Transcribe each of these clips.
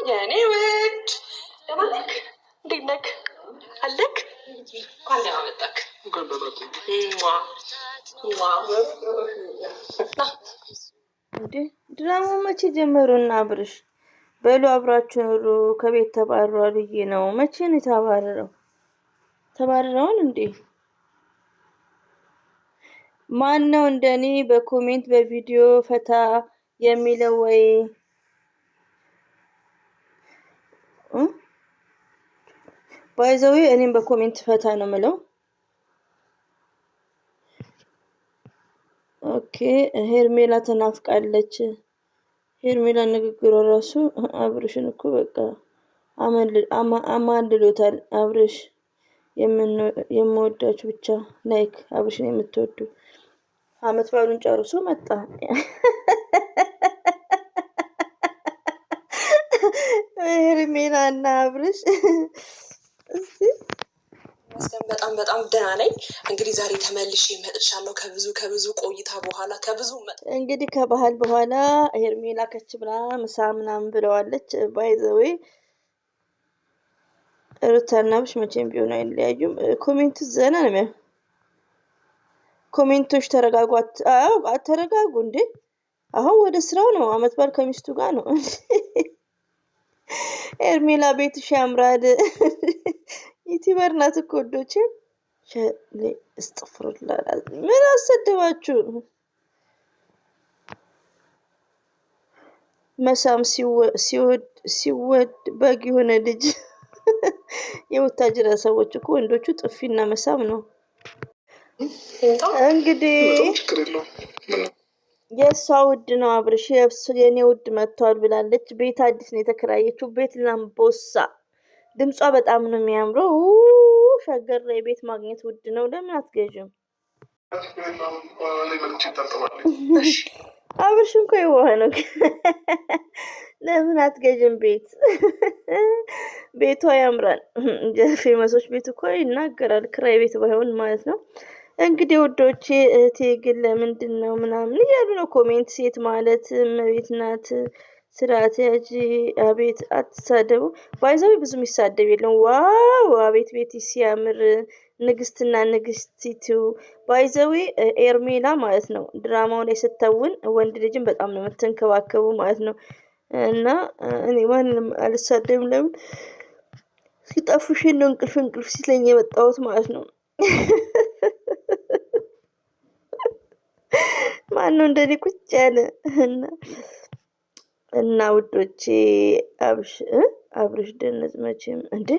የኔ ውድ ለማለክ እንዴት ነክ አለክ እንኳን ደህና መጣክ እንዴ ድራማው መቼ ጀመሩና አብርሽ በሉ አብራችሁ ኑሩ ከቤት ተባረሩ ነው መቼ ነው ተባረረውን እንዴ ማን ነው እንደኔ በኮሜንት በቪዲዮ ፈታ የሚለው ወይ ባይዘው እኔም በኮሜንት ፈታ ነው ምለው ኦኬ ሄርሜላ ተናፍቃለች ሄርሜላ ንግግሯ ራሱ አብርሽን እኮ በቃ አማንድሎታል አብርሽ የምወዳችሁ ብቻ ላይክ አብርሽን የምትወዱ አመት ባሉን ጨርሶ መጣ ሄርሜላና አብርሽ በጣም በጣም ደህና ነኝ። እንግዲህ ዛሬ ተመልሼ መጥቻለሁ ከብዙ ቆይታ በኋላ እንግዲህ ከባህል በኋላ ሄርሜላ ከች ብላ ምሳ ምናምን ብለዋለች። ባይ ዘ ዌይ ሩታና አብርሽ መቼም ቢሆን አይለያዩም። ኮሜንቱ ዘና ነው። ኮሜንቶች ተረጋጓት። ተረጋጉ እንዴ! አሁን ወደ ስራው ነው። አመት በዓል ከሚስቱ ጋር ነው። ሄርሜላ ቤትሽ ያምራል። ዩቲዩበር ናት እኮ ወዶቼ እስተፍሩላላ ምን አሰደባችሁ? መሳም ሲወድ በግ የሆነ ልጅ የወታጅራ ሰዎች እኮ ወንዶቹ ጥፊና መሳም ነው። እንግዲህ የእሷ ውድ ነው አብርሽ የኔ ውድ መጥቷል ብላለች። ቤት አዲስ ነው የተከራየችው። ቤት ላምቦሳ ድምጿ በጣም ነው የሚያምረው። ሸገር ላይ ቤት ማግኘት ውድ ነው። ለምን አትገዥም? አብርሽ እንኳ የዋህ ነው። ለምን አትገዥም ቤት? ቤቷ ያምራል። ፌመሶች ቤት እኮ ይናገራል። ክራይ ቤት ባይሆን ማለት ነው። እንግዲህ ውዶቼ እህቴ ግን ለምንድን ነው ምናምን እያሉ ነው ኮሜንት። ሴት ማለት እመቤት ናት። ስርዓት ያጂ አቤት አትሳደቡ። ባይዘው ብዙ የሚሳደብ የለም። ዋው አቤት ቤት ሲያምር ንግስትና ንግስቲቱ ባይዘው ኤርሜላ ማለት ነው። ድራማው ላይ ስተውን ወንድ ልጅን በጣም ነው የምትንከባከቡ ማለት ነው። እና እኔ ማንንም አልሳደብም። ለምን ሲጠፉሽን ነው እንቅልፍ ሲለኝ የመጣሁት ማለት ነው። ማነው እንደኔ ቁጭ ያለ እና ውዶቼ አብርሽ ደነዝ መቼም እንዴ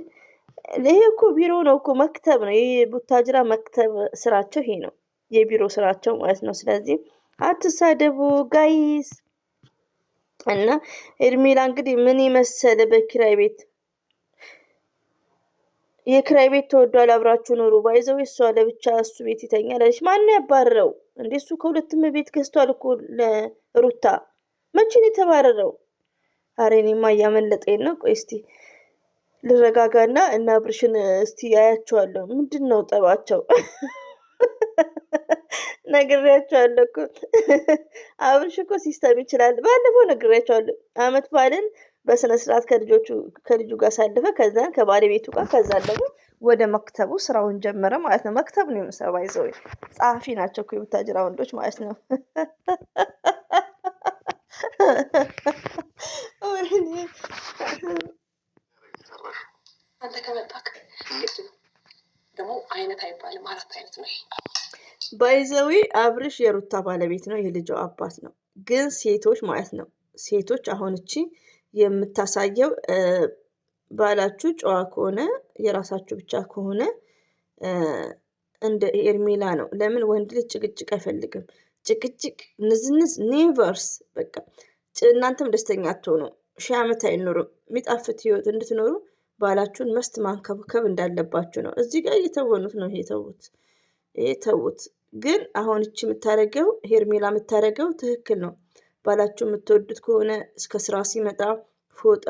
ይሄ እኮ ቢሮ ነው እኮ መክተብ ነው። ይሄ ቡታጅራ መክተብ ስራቸው ይሄ ነው የቢሮ ስራቸው ማለት ነው። ስለዚህ አትሳደቡ ጋይስ። እና ሄርሜላ እንግዲህ ምን ይመሰለ በኪራይ ቤት የክራይ ቤት ተወዷል። አብራችሁ ኑሩ። ባይዘው እሷ ለብቻ እሱ ቤት ይተኛል አለች። ማን ያባረረው እንዴ? እሱ ከሁለትም ቤት ገዝቷል እኮ ለሩታ። መቼ ነው የተባረረው? አረ እኔማ እያመለጠኝ ነው። ቆይ እስቲ ልረጋጋና እና አብርሽን እስቲ ያያቸዋለሁ። ምንድነው ጠባቸው? ነግሬያቸዋለሁ እኮ አብርሽ እኮ ሲስተም ይችላል። ባለፈው ነግሬያቸዋለሁ። አመት ባልን በስነ ስርዓት ከልጁ ጋር ሳለፈ ከዛ ከባለቤቱ ጋር ከዛ ደግሞ ወደ መክተቡ ስራውን ጀመረ ማለት ነው። መክተብ ነው የሚሰራው። ይዘው ጸሐፊ ናቸው እኮ የቡታጅራ ወንዶች ማለት ነው። አንተ ከመጣክ ደግሞ አይነት አይባልም፣ አራት አይነት ነው። ባይዘዊ አብርሽ የሩታ ባለቤት ነው፣ የልጇ አባት ነው። ግን ሴቶች ማለት ነው ሴቶች አሁን እቺ የምታሳየው ባላችሁ ጨዋ ከሆነ የራሳችሁ ብቻ ከሆነ እንደ ኤርሜላ ነው። ለምን ወንድ ልጅ ጭቅጭቅ አይፈልግም። ጭቅጭቅ ንዝንዝ ኔቨርስ በቃ እናንተም ደስተኛ አትሆኑ። ሺህ ዓመት አይኖሩም። የሚጣፍጥ ህይወት እንድትኖሩ ባላችሁን መስት ማንከብከብ እንዳለባችሁ ነው። እዚህ ጋር እየተወኑት ነው። ይሄ ተውት። ግን አሁን እቺ የምታደርገው ሄርሜላ የምታደርገው ትክክል ነው። ባላችሁ የምትወዱት ከሆነ እስከ ስራ ሲመጣ ፎጣ፣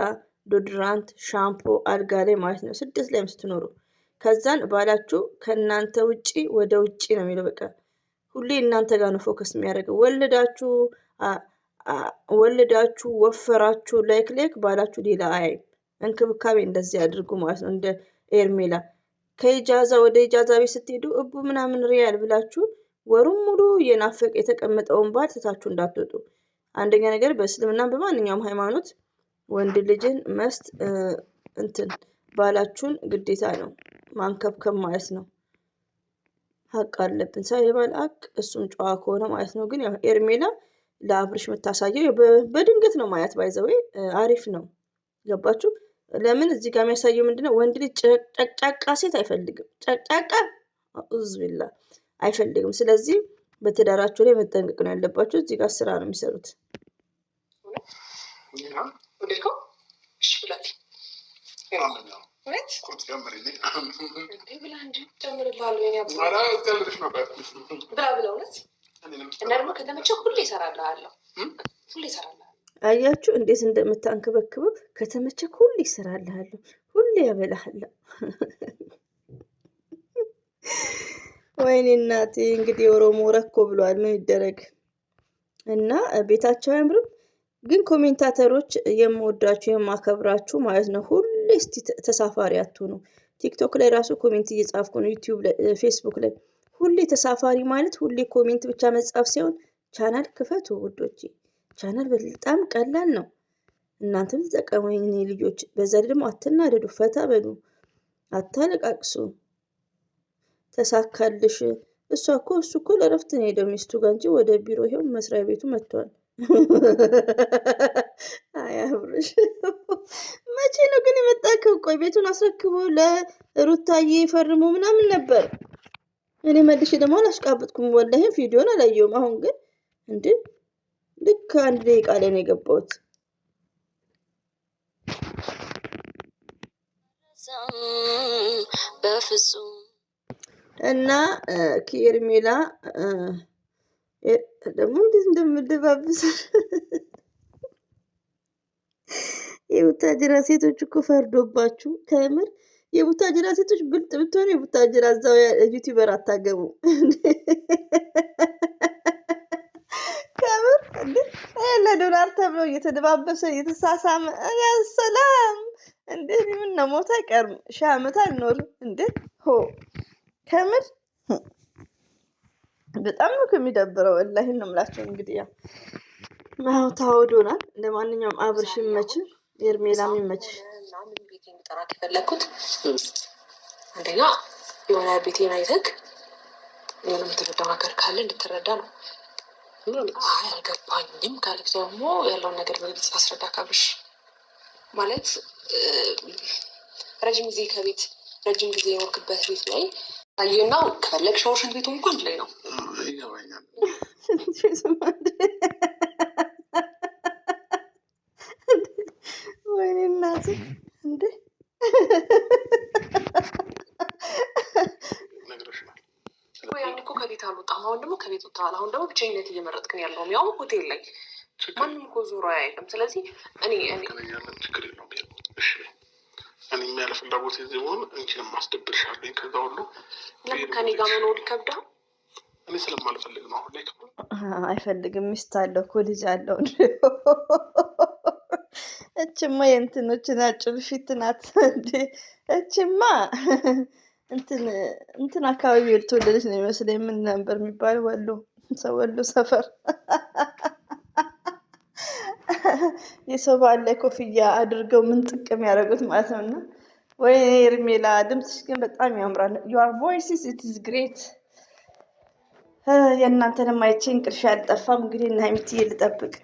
ዶድራንት፣ ሻምፖ አልጋ ላይ ማለት ነው። ስደት ላይ ስትኖሩ ከዛን ባላችሁ ከእናንተ ውጪ ወደ ውጪ ነው የሚለው። በቃ ሁሌ እናንተ ጋር ነው ፎከስ የሚያደርገው። ወለዳችሁ ወልዳችሁ ወፈራችሁ ላይክ ባላችሁ ሌላ አያይም። እንክብካቤ እንደዚህ አድርጉ ማለት ነው። እንደ ኤርሜላ ከኢጃዛ ወደ ኢጃዛ ቤት ስትሄዱ እቡ ምናምን ሪያል ብላችሁ ወሩም ሙሉ የናፈቅ የተቀመጠውን ባል ትታችሁ እንዳትወጡ። አንደኛ ነገር በእስልምና በማንኛውም ሃይማኖት ወንድ ልጅን መስት ባላችሁን ግዴታ ነው ማንከብከብ ማለት ነው። ሀቅ አለብን ሳይባል ሀቅ እሱም ጨዋ ከሆነ ማለት ነው። ግን ያው ኤርሜላ ለአብርሽ የምታሳየው በድንገት ነው ማየት ባይዘው አሪፍ ነው። ገባችሁ? ለምን እዚህ ጋር የሚያሳየው ምንድነው? ወንድ ልጅ ጨቅጫቃ ሴት አይፈልግም። ጨቅጫቃ ኡዝቢላ አይፈልግም። ስለዚህ በትዳራቸው ላይ መጠንቀቅ ነው ያለባቸው። እዚህ ጋር ስራ ነው የሚሰሩት። አያችሁ እንዴት እንደምታንከበክበው። ከተመቸ ሁሌ ይሰራልሃለሁ፣ ሁሌ ያበላሃለሁ። ወይኔ እናቴ እንግዲህ ኦሮሞ ረኮ ብሏል። ምን ይደረግ እና ቤታቸው አያምርም። ግን ኮሜንታተሮች የምወዳችሁ የማከብራችሁ ማለት ነው፣ ሁሌ እስቲ ተሳፋሪ አትሆኑ። ቲክቶክ ላይ ራሱ ኮሜንት እየጻፍኩ ነው፣ ዩቲዩብ ላይ፣ ፌስቡክ ላይ ሁሌ ተሳፋሪ ማለት ሁሌ ኮሜንት ብቻ መጻፍ ሲሆን ቻናል ክፈቱ ውዶቼ። ቻናል በጣም ቀላል ነው። እናንተም ተጠቀሙ የኔ ልጆች። በዛ ደግሞ አትናደዱ፣ ፈታ በሉ፣ አታለቃቅሱ። ተሳካልሽ። እሱ እኮ ለረፍት ነው ሄደው ሚስቱ ጋር እንጂ ወደ ቢሮ ይሄው መስሪያ ቤቱ መጥቷል። አይ አብርሽ መቼ ነው ግን የመጣከው? ቆይ ቤቱን አስረክቦ ለሩታዬ ፈርሞ ምናምን ነበር። እኔ መልሼ ደግሞ አላሽቃበጥኩም። ወላሂ ቪዲዮን አላየሁም። አሁን ግን እንዴ ልክ 1 ደቂቃ ላይ ነው የገባሁት። በፍጹም እና ከኤርሜላ ደግሞ እንዴት እንደምደባብስ የቡታጅራ ሴቶች እኮ ፈርዶባችሁ። ከምር የቡታጅራ ሴቶች ብልጥ ብትሆኑ የቡታጅራ እዛው ዩቲዩበር አታገቡ። ከምር እንዴ ለዶላር ተብሎ እየተደባበሰ እየተሳሳመ ሰላም እንዴ ምን ነው ሞት አይቀርም። ሺህ ዓመት አልኖርም እንዴ ሆ ከምር በጣም ነው ከሚደብረው። ወላሂ ነው የምላቸው። እንግዲህ ያው ታውዶናል። ለማንኛውም አብርሽ ይመችህ፣ ኤርሜላም ይመችሽ። ምናምን ቤቴ እንድጠራክ የፈለግኩት አንደኛ የሆነ ቤቴን አይተህ የሆነ የምትረዳው ነገር ካለ እንድትረዳ ነው። አይ አልገባኝም ካልክ ደግሞ ያለውን ነገር በግልጽ አስረዳ። ካብሽ ማለት ረጅም ጊዜ የኖርክበት ቤት ላይ ታየና ከፈለግ ሻወር ሽንት ቤቱ እንኳን ላይ ነው። ወይኔ እናቴ እንዴ ያን እኮ ከቤት አልወጣም። አሁን ደግሞ ከቤት ወጥተዋል። አሁን ደግሞ ብቻዬነት እየመረጥክን ያለው ያው ሆቴል ላይ ማንም እኮ ዞሮ አያውቅም። ስለዚህ እኔ ችግር የለውም። እኔ የሚያለ ፍላጎት ዚህ ሆን እንችንም ማስደብርሻለኝ። ከዛ ሁሉ ከኔ ጋር መኖር ይከብዳል። እኔ ስለማልፈልግ ነው። አሁን ላይ አይፈልግም። ሚስት አለው እኮ ልጅ አለው። እችማ የእንትኖች ጭልፊት ናት እንዴ! እችማ እንትን አካባቢ የተወለደች ነው ይመስለኝ። ምን ነበር የሚባለው? ወሎ ሰፈር የሰው ባለ ኮፍያ አድርገው ምን ጥቅም ያደረጉት ማለት ነው። እና ወይ ኤርሜላ ድምፅሽ ግን በጣም ያምራል። ዩር ቮይስስ ኢት ኢዝ ግሬት። የእናንተንም አይቼ እንቅልፍ አልጠፋም። እንግዲህ እና ሀይሚትዬ ልጠብቅ።